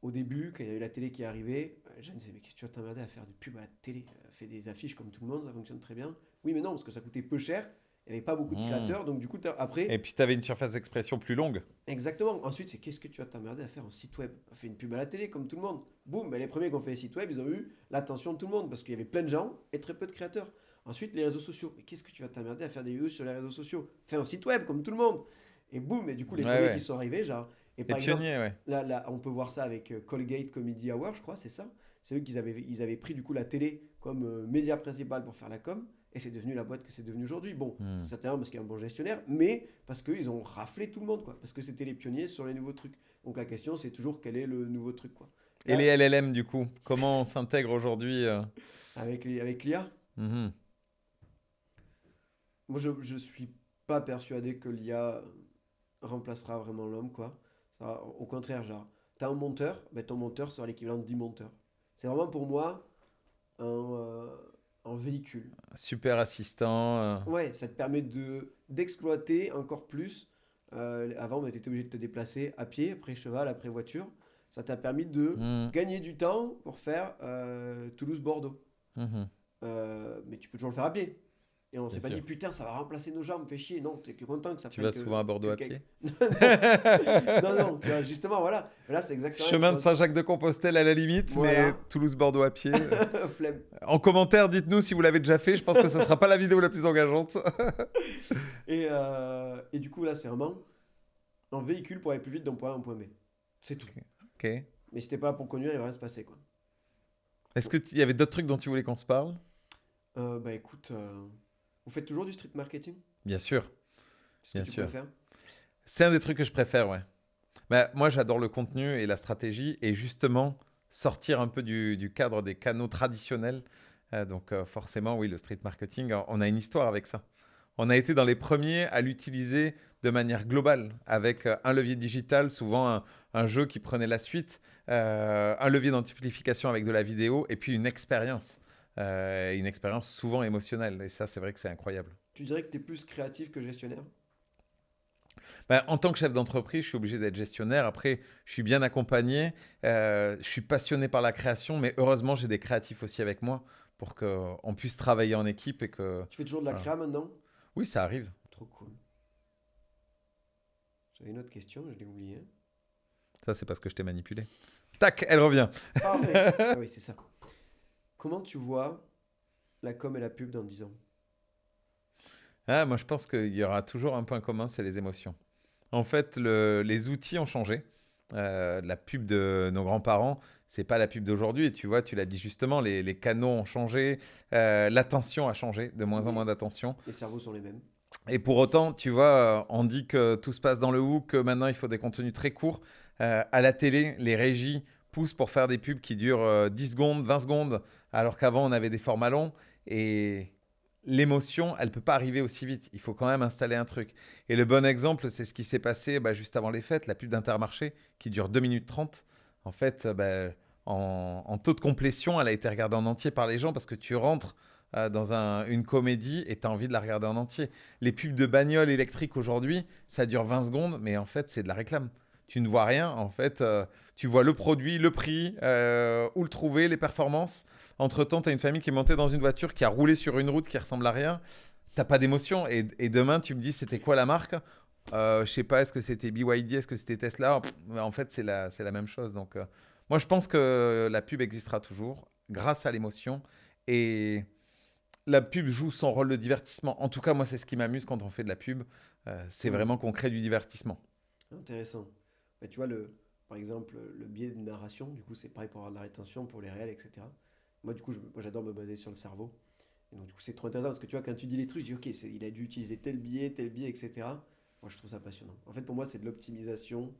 au début, quand il y a eu la télé qui est arrivée, je me disais, mais qu'est-ce que tu vas t'emmerder à faire des pubs à la télé? Fais des affiches comme tout le monde, ça fonctionne très bien. Oui, mais non, parce que ça coûtait peu cher, il n'y avait pas beaucoup de Mhm. créateurs, donc du coup, après, Et puis, tu avais une surface d'expression plus longue. exactement. Ensuite, c'est qu'est-ce que tu vas t'emmerder à faire un site web? Fais une pub à la télé comme tout le monde. Boum, les premiers qui ont fait les sites web, ils ont eu l'attention de tout le monde parce qu'il y avait plein de gens et très peu de créateurs. Ensuite, les réseaux sociaux. Mais qu'est-ce que tu vas t'emmerder à faire des vidéos sur les réseaux sociaux? Fais un site web comme tout le monde. Et boum, et du coup, les Ouais, premiers ouais. qui sont arrivés, genre. Et Les par exemple, pionniers, ouais. là, on peut voir ça avec Colgate Comedy Hour, je crois, c'est ça. C'est eux ils avaient pris du coup la télé comme média principal pour faire la com. Et c'est devenu la boîte que c'est devenu aujourd'hui. Bon, Hmm. certainement parce qu'il y a un bon gestionnaire, mais parce qu'ils ont raflé tout le monde, quoi. Parce que c'était les pionniers sur les nouveaux trucs. Donc la question, c'est toujours quel est le nouveau truc, quoi. Et Là, les LLM, du coup, comment on s'intègre aujourd'hui avec l'IA, Mhm. moi je suis pas persuadé que l'IA remplacera vraiment l'homme, quoi. Ça, au contraire, genre, t'as un monteur, ton monteur sera l'équivalent de 10 monteurs. C'est vraiment pour moi un, un véhicule. Super assistant. Ouais, ça te permet d'exploiter encore plus. Avant, tu étais obligé de te déplacer à pied, après cheval, après voiture. Ça t'a permis de Mhm. gagner du temps pour faire Toulouse-Bordeaux. Mhm. Mais tu peux toujours le faire à pied. Et on s'est Bien pas sûr. dit, putain, ça va remplacer nos jambes, fais chier. Non, t'es que content que ça Tu prenne vas souvent à Bordeaux à que- pied. Non, non, tu vois, justement, voilà. Là, c'est exactement la Chemin même de chose. Saint-Jacques-de-Compostelle à la limite, Voilà. mais Toulouse-Bordeaux à pied. Flemme. En commentaire, dites-nous si vous l'avez déjà fait. Je pense que ça sera pas la vidéo la plus engageante. Et du coup, là, c'est vraiment un véhicule pour aller plus vite d'un point A à un point B. C'est tout. Ok. Mais si t'es pas là pour conduire, il va rien se passer, quoi. Est-ce qu'il y avait d'autres trucs dont tu voulais qu'on se parle? Écoute, vous faites toujours du street marketing? Bien sûr. C'est ce Bien que tu sûr. préfères? C'est un des trucs que je préfère, ouais. Bah, moi, j'adore le contenu et la stratégie et justement sortir un peu du cadre des canaux traditionnels. Donc, forcément, oui, le street marketing, on a une histoire avec ça. On a été dans les premiers à l'utiliser de manière globale avec un levier digital, souvent un jeu qui prenait la suite, un levier d'amplification avec de la vidéo et puis une expérience souvent émotionnelle. Et ça, c'est vrai que c'est incroyable. Tu dirais que t'es plus créatif que gestionnaire? Ben, en tant que chef d'entreprise, je suis obligé d'être gestionnaire. Après, je suis bien accompagné. Je suis passionné par la création, mais heureusement, j'ai des créatifs aussi avec moi pour qu'on puisse travailler en équipe et que... Tu fais toujours de la Voilà. créa maintenant? Oui, ça arrive. Trop cool. J'avais une autre question, mais je l'ai oubliée. Ça, c'est parce que je t'ai manipulé. Tac, elle revient. Parfait. Ah oui, c'est ça. Comment tu vois la com et la pub dans 10 ans? Ah, moi, je pense qu'il y aura toujours un point commun, c'est les émotions. En fait, les outils ont changé. La pub de nos grands-parents, c'est pas la pub d'aujourd'hui. Et tu vois, tu l'as dit justement, les canaux ont changé, l'attention a changé, de moins en Oui. moins d'attention. Les cerveaux sont les mêmes. Et pour autant, tu vois, on dit que tout se passe dans le hook, que maintenant il faut des contenus très courts. À la télé, les régies poussent pour faire des pubs qui durent 10 secondes, 20 secondes, alors qu'avant on avait des formats longs. Et l'émotion, elle ne peut pas arriver aussi vite. Il faut quand même installer un truc. Et le bon exemple, c'est ce qui s'est passé juste avant les fêtes, la pub d'Intermarché qui dure 2 minutes 30. En fait, en taux de complétion, elle a été regardée en entier par les gens parce que tu rentres dans une comédie et tu as envie de la regarder en entier. Les pubs de bagnoles électriques aujourd'hui, ça dure 20 secondes, mais en fait, c'est de la réclame. Tu ne vois rien, en fait. Tu vois le produit, le prix, où le trouver, les performances. Entre-temps, tu as une famille qui est montée dans une voiture, qui a roulé sur une route qui ressemble à rien. Tu n'as pas d'émotion. Et demain, tu me dis, c'était quoi la marque? Je sais pas, est-ce que c'était BYD, est-ce que c'était Tesla? En fait, c'est la même chose. Donc, moi, je pense que la pub existera toujours grâce à l'émotion. Et la pub joue son rôle de divertissement. En tout cas, moi, c'est ce qui m'amuse quand on fait de la pub. C'est vraiment qu'on crée du divertissement. Intéressant. Mais tu vois, par exemple, le biais de narration, du coup, c'est pareil pour avoir de la rétention, pour les réels, etc. Moi, du coup, moi, j'adore me baser sur le cerveau. Et donc, du coup, c'est trop intéressant parce que tu vois, quand tu dis les trucs, je dis, ok, il a dû utiliser tel biais, etc. Moi, je trouve ça passionnant. En fait, pour moi, c'est de l'optimisation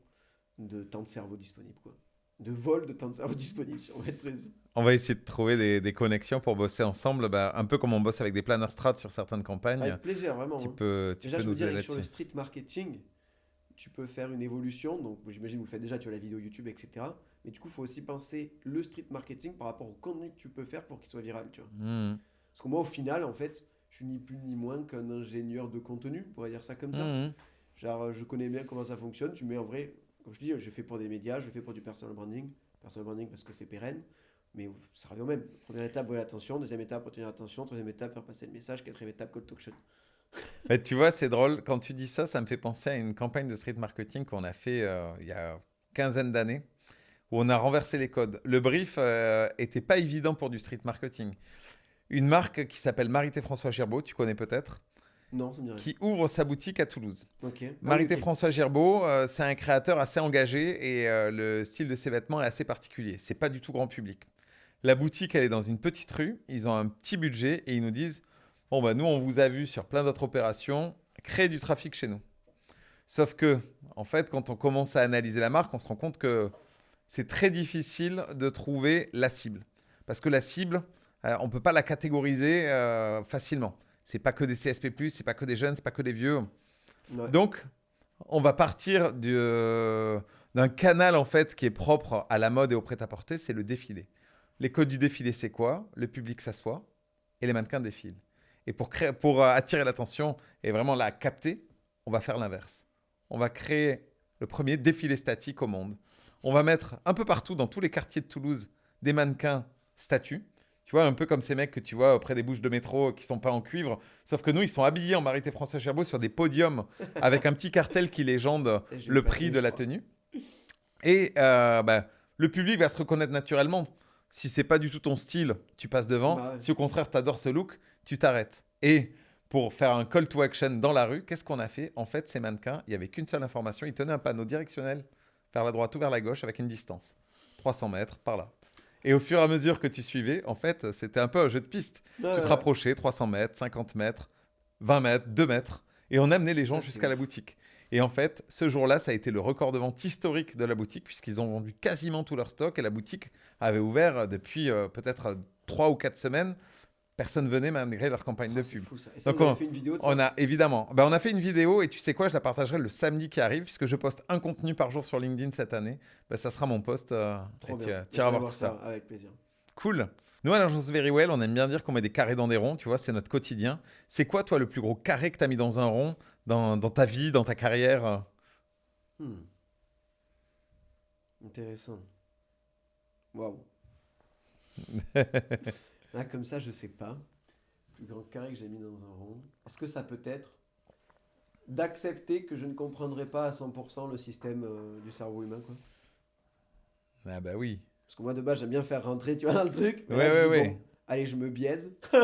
de temps de cerveau disponible, quoi. De vol de temps de cerveau disponible, si on va être précis. On va essayer de trouver des connexions pour bosser ensemble, un peu comme on bosse avec des planners strat sur certaines campagnes. Avec plaisir, vraiment. Tu Hein. peux Déjà, je me nous dis, aider avec sur le là-dessus. street marketing, tu peux faire une évolution. Donc, j'imagine que vous le faites déjà, tu as la vidéo YouTube, etc. Mais du coup, il faut aussi penser le street marketing par rapport au contenu que tu peux faire pour qu'il soit viral, tu vois. Parce que moi, au final, en fait, je suis ni plus ni moins qu'un ingénieur de contenu, on pourrait dire ça comme ça. Genre, je connais bien comment ça fonctionne. Tu mets en vrai, comme je dis, je fais pour des médias, je fais pour du personal branding. Personal branding parce que c'est pérenne. Mais ça revient au même. Première étape, voilà l'attention. Deuxième étape, retenir l'attention. Troisième étape, faire passer le message. Quatrième étape, call to action. Mais tu vois, c'est drôle. Quand tu dis ça, ça me fait penser à une campagne de street marketing qu'on a fait il y a une quinzaine d'années, où on a renversé les codes. Le brief était pas évident pour du street marketing. Une marque qui s'appelle Marité François Girbeau, tu connais peut-être, Non, ça me dit rien. qui ouvre sa boutique à Toulouse. Ok. Marité ok. François Girbeau, c'est un créateur assez engagé et le style de ses vêtements est assez particulier. C'est pas du tout grand public. La boutique, elle est dans une petite rue. Ils ont un petit budget et ils nous disent bon, bah, nous, on vous a vu sur plein d'autres opérations, créer du trafic chez nous. Sauf que, en fait, quand on commence à analyser la marque, on se rend compte que c'est très difficile de trouver la cible. Parce que la cible, on ne peut pas la catégoriser facilement. C'est pas que des CSP+, c'est pas que des jeunes, c'est pas que des vieux. Ouais. Donc, on va partir d'un canal en fait qui est propre à la mode et au prêt-à-porter, c'est le défilé. Les codes du défilé, c'est quoi? Le public s'assoit et les mannequins défilent. Et pour attirer l'attention et vraiment la capter, on va faire l'inverse. On va créer le premier défilé statique au monde. On va mettre un peu partout, dans tous les quartiers de Toulouse, des mannequins statues. Tu vois, un peu comme ces mecs que tu vois auprès des bouches de métro qui sont pas en cuivre. Sauf que nous, ils sont habillés en Marité François Girbeau sur des podiums avec un petit cartel qui légende Et le prix de la tenue. Et le public va se reconnaître naturellement. Si c'est pas du tout ton style, tu passes devant. Bah ouais. Si au contraire, tu adores ce look, tu t'arrêtes. Et pour faire un call to action dans la rue, qu'est-ce qu'on a fait? En fait, ces mannequins, il n'y avait qu'une seule information. Ils tenaient un panneau directionnel vers la droite ou vers la gauche avec une distance. 300 mètres, par là. Et au fur et à mesure que tu suivais, en fait, c'était un peu un jeu de piste. Ouais, Tu te rapprochais, 300 mètres, 50 mètres, 20 mètres, 2 mètres. Et on amenait les gens Ça, c'est jusqu'à la ouf. boutique. Et en fait, ce jour-là, ça a été le record de vente historique de la boutique, puisqu'ils ont vendu quasiment tout leur stock. Et la boutique avait ouvert depuis peut-être 3 ou 4 semaines. Personne venait malgré leur campagne de C'est pub. fou ça. Et ça, Donc vous avez fait une vidéo de ça? on a évidemment, on a fait une vidéo et tu sais quoi, je la partagerai le samedi qui arrive puisque je poste un contenu par jour sur LinkedIn cette année. Ça sera mon post Trop et bien. tu iras Je vais voir tout ça. Avec plaisir. Cool. Nous à l'agence Verywell, on aime bien dire qu'on met des carrés dans des ronds. Tu vois, c'est notre quotidien. C'est quoi toi le plus gros carré que tu as mis dans un rond dans ta vie, dans ta carrière? Hmm. Intéressant. Waouh. Là, comme ça, je sais pas. Le plus grand carré que j'ai mis dans un rond. Est-ce que ça peut être d'accepter que je ne comprendrai pas à 100% le système du cerveau humain, quoi? Ah bah oui. Parce que moi, de base, j'aime bien faire rentrer, tu vois, dans le truc. Mais Ouais, là, je ouais, dis, ouais. bon, allez, je me biaise. Je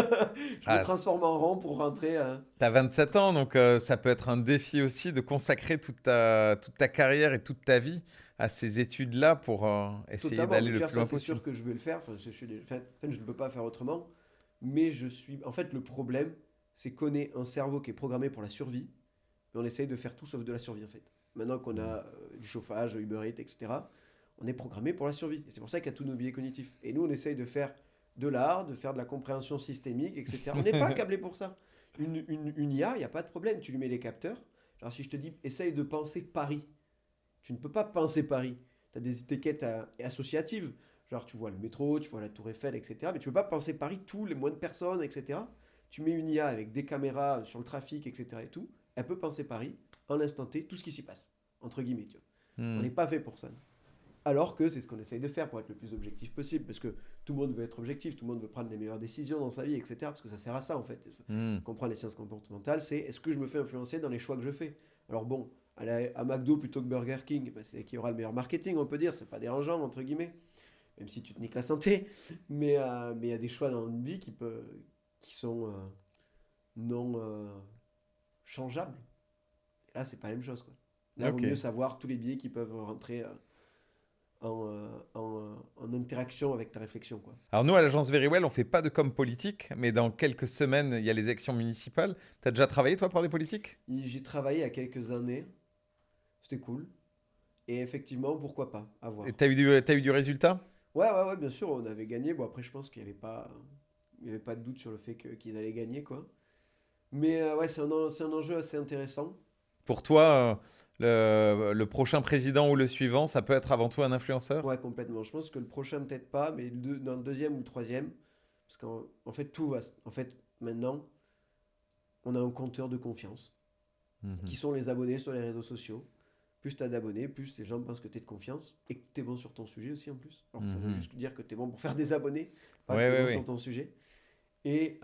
Ah, me transforme en rond pour rentrer. T'as 27 ans, donc ça peut être un défi aussi de consacrer toute ta carrière et toute ta vie à ces études-là pour essayer Totalement. d'aller Mais le tu vois, plus ça, loin c'est possible. sûr que je vais le faire. Enfin, je ne peux pas faire autrement. Mais je suis. En fait, le problème, c'est qu'on ait un cerveau qui est programmé pour la survie. Mais on essaye de faire tout sauf de la survie, en fait. Maintenant qu'on a du chauffage, Uber Eats, etc., on est programmé pour la survie. Et c'est pour ça qu'il y a tous nos biais cognitifs. Et nous, on essaye de faire de l'art, de faire de la compréhension systémique, etc. On n'est pas câblé pour ça. Une IA, il n'y a pas de problème. Tu lui mets les capteurs. Genre, si je te dis, essaye de penser Paris, tu ne peux pas penser Paris. Tu as des étiquettes associatives. Genre, tu vois le métro, tu vois la Tour Eiffel, etc. Mais tu ne peux pas penser Paris, tous les moins de personnes, etc. Tu mets une IA avec des caméras sur le trafic, etc. et tout. Elle peut penser Paris, en l'instant T, tout ce qui s'y passe. Entre guillemets, tu vois. On n'est pas fait pour ça. Alors que c'est ce qu'on essaye de faire pour être le plus objectif possible. Parce que tout le monde veut être objectif, tout le monde veut prendre les meilleures décisions dans sa vie, etc. Parce que ça sert à ça, en fait. Comprendre les sciences comportementales, c'est est-ce que je me fais influencer dans les choix que je fais? Alors bon, aller à McDo plutôt que Burger King, c'est qui aura le meilleur marketing, on peut dire. C'est pas dérangeant, entre guillemets. Même si tu te niques la santé. Mais il y a des choix dans une vie qui sont non changeables. Et là, c'est pas la même chose, quoi. Là, il Ok. vaut mieux savoir tous les biais qui peuvent rentrer en interaction avec ta réflexion, quoi. Alors nous, à l'agence Verywell, on fait pas de com politique, mais dans quelques semaines, il y a les élections municipales. Tu as déjà travaillé, toi, pour des politiques? J'ai travaillé il y a quelques années. C'était cool. Et effectivement, pourquoi pas, à voir. Et t'as eu du résultat? Ouais, bien sûr, on avait gagné. Bon, après, je pense qu'il n'y avait pas de doute sur le fait qu'ils allaient gagner, quoi. Mais ouais, c'est un enjeu assez intéressant. Pour toi, le prochain président ou le suivant, ça peut être avant tout un influenceur? Ouais, complètement. Je pense que le prochain, peut-être pas, mais dans le deuxième ou le troisième, parce qu'en fait, tout va. En fait, maintenant, on a un compteur de confiance, qui sont les abonnés sur les réseaux sociaux. Plus tu as d'abonnés, plus les gens pensent que tu es de confiance et que tu es bon sur ton sujet aussi en plus. Alors que ça veut juste dire que tu es bon pour faire des abonnés, pas que tu es bon sur ton sujet. Et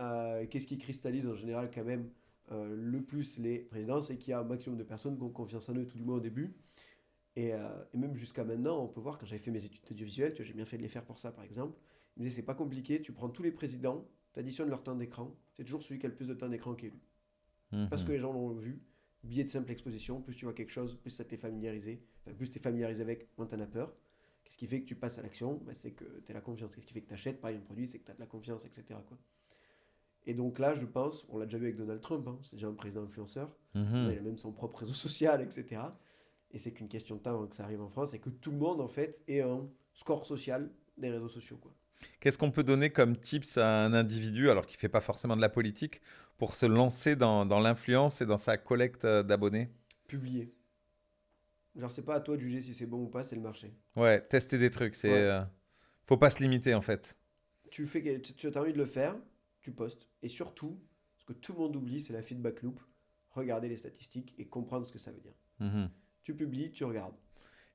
qu'est-ce qui cristallise en général quand même le plus les présidents, c'est qu'il y a un maximum de personnes qui ont confiance en eux, tout du moins au début. Et même jusqu'à maintenant, on peut voir, quand j'avais fait mes études audiovisuelles, j'ai bien fait de les faire pour ça par exemple, ils me disaient c'est pas compliqué, tu prends tous les présidents, tu additionnes leur temps d'écran, c'est toujours celui qui a le plus de temps d'écran qui est élu. Parce que les gens l'ont vu. Biais de simple exposition, plus tu vois quelque chose, plus ça t'est familiarisé. Enfin, plus tu es familiarisé avec, moins tu en as peur. Qu'est-ce qui fait que tu passes à l'action? C'est que tu as la confiance. Qu'est-ce qui fait que tu achètes pareil un produit? C'est que tu as de la confiance, etc. quoi. Et donc là, je pense, on l'a déjà vu avec Donald Trump, c'est déjà un président influenceur. Il a même son propre réseau social, etc. Et c'est qu'une question de temps avant que ça arrive en France et que tout le monde, en fait, ait un score social des réseaux sociaux, quoi. Qu'est-ce qu'on peut donner comme tips à un individu, alors qu'il ne fait pas forcément de la politique, pour se lancer dans l'influence et dans sa collecte d'abonnés? Publier. Genre, c'est pas à toi de juger si c'est bon ou pas, c'est le marché. Ouais, tester des trucs. Faut pas se limiter, en fait. Tu as envie de le faire, tu postes. Et surtout, ce que tout le monde oublie, c'est la feedback loop. Regarder les statistiques et comprendre ce que ça veut dire. Tu publies, tu regardes.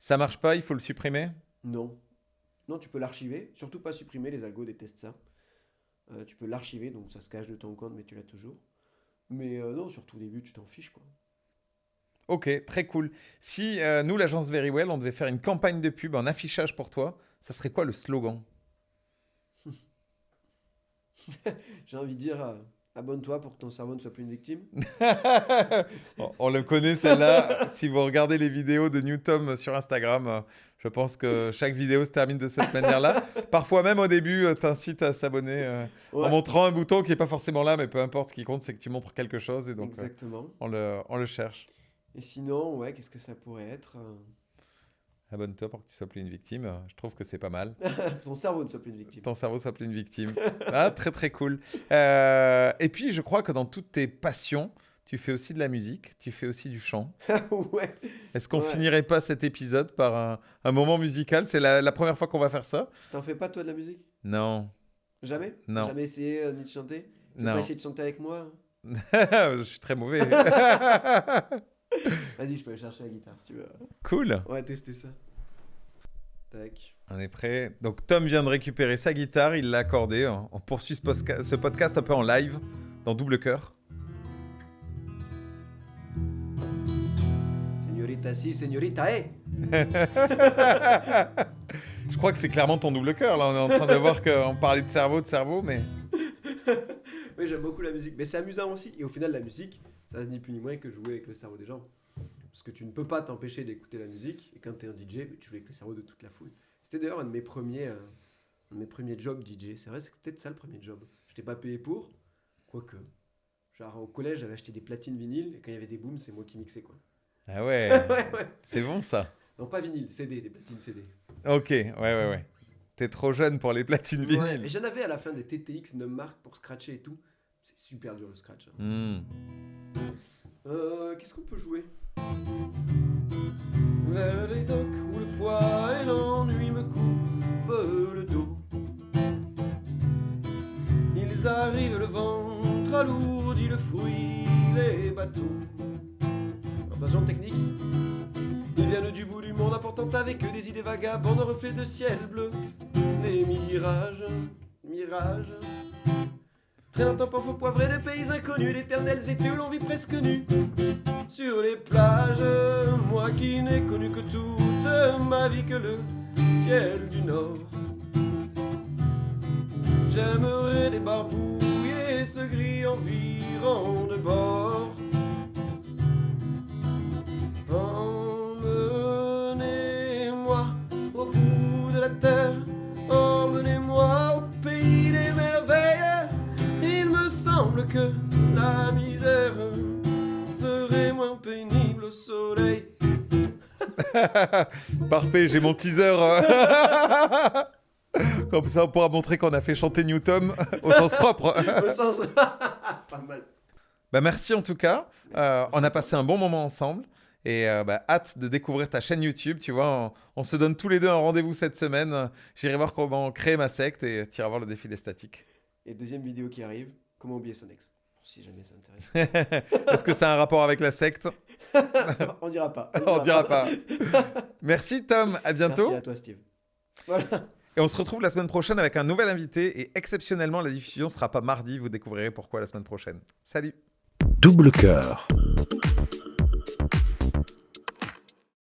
Ça marche pas, il faut le supprimer? Non. Non, tu peux l'archiver. Surtout pas supprimer, les algos détestent ça. Tu peux l'archiver, donc ça se cache de ton compte, mais tu l'as toujours. Mais non, surtout au début, tu t'en fiches, quoi. Ok, très cool. Si nous, l'agence Verywell, on devait faire une campagne de pub, un affichage pour toi, ça serait quoi le slogan? J'ai envie de dire, abonne-toi pour que ton cerveau ne soit plus une victime. On le connaît, celle-là. Si vous regardez les vidéos de Newtom sur Instagram, je pense que chaque vidéo se termine de cette manière-là. Parfois même au début, t'incites à s'abonner en montrant un bouton qui n'est pas forcément là, mais peu importe, ce qui compte, c'est que tu montres quelque chose. Et donc, exactement. On le cherche. Et sinon, ouais, qu'est-ce que ça pourrait être? Abonne-toi pour que tu sois plus une victime. Je trouve que c'est pas mal. Ton cerveau ne soit plus une victime. Ton cerveau soit plus une victime. Ah, très très cool. Et puis, je crois que dans toutes tes passions, tu fais aussi de la musique, tu fais aussi du chant. Ouais. Est-ce qu'on finirait pas cet épisode par un moment musical? C'est la première fois qu'on va faire ça. T'en fais pas, toi, de la musique? Non. Jamais? Non. Jamais essayé ni de chanter? Non. Pas essayé de chanter avec moi? Je suis très mauvais. Vas-y, je peux aller chercher la guitare si tu veux. Cool. On va tester ça. Tac. On est prêt. Donc Tom vient de récupérer sa guitare, il l'a accordée. On poursuit ce podcast un peu en live dans Double Cœur. Señorita si, señorita eh. Je crois que c'est clairement ton double cœur. Là, on est en train de voir qu'on parlait de cerveau, mais... Oui, j'aime beaucoup la musique. Mais c'est amusant aussi. Et au final, la musique, ça se ni plus ni moins que jouer avec le cerveau des gens. Parce que tu ne peux pas t'empêcher d'écouter la musique. Et quand tu es un DJ, tu joues avec le cerveau de toute la foule. C'était d'ailleurs un de mes premiers jobs DJ. C'est vrai, c'est peut-être ça le premier job. Je n'étais pas payé pour, quoique. Genre au collège, j'avais acheté des platines vinyles. Et quand il y avait des booms, c'est moi qui mixais, quoi. Ah ouais, ouais. C'est bon ça. Non, pas vinyle, CD, des platines CD. Ok, ouais. T'es trop jeune pour les platines vinyles. Ouais, et j'en avais à la fin des TTX Nummark pour scratcher et tout. C'est super dur le scratch. Qu'est-ce qu'on peut jouer? Vers les docks où le poids et l'ennui me coupe le dos. Ils arrivent, le ventre alourdi, le fruit, les bateaux. Attention technique. Ils viennent du bout du monde apportant avec eux des idées vagabondes, reflets de ciel bleu, des mirages. Traînant en faux poivré de pays inconnus, d'éternels étés où l'on vit presque nu. Sur les plages, moi qui n'ai connu que toute ma vie que le ciel du Nord. J'aimerais débarbouiller ce gris environ de bord. Emmenez-moi au bout de la terre, emmenez-moi au pays des merveilles. Il me semble que la misère serait moins pénible au soleil. Parfait, j'ai mon teaser. Comme ça, on pourra montrer qu'on a fait chanter Newtom au sens propre. Au sens... Pas mal. Bah merci en tout cas. On a passé un bon moment ensemble. Et hâte de découvrir ta chaîne YouTube. Tu vois, on se donne tous les deux un rendez-vous cette semaine. J'irai voir comment créer ma secte et tu iras voir le défilé statique. Et deuxième vidéo qui arrive, comment oublier son ex. Si jamais ça intéresse. Est-ce que ça a un rapport avec la secte? On dira pas. On dira pas. Merci Tom, à bientôt. Merci à toi Steve. Voilà. Et on se retrouve la semaine prochaine avec un nouvel invité. Et exceptionnellement, la diffusion ne sera pas mardi. Vous découvrirez pourquoi la semaine prochaine. Salut. Double cœur.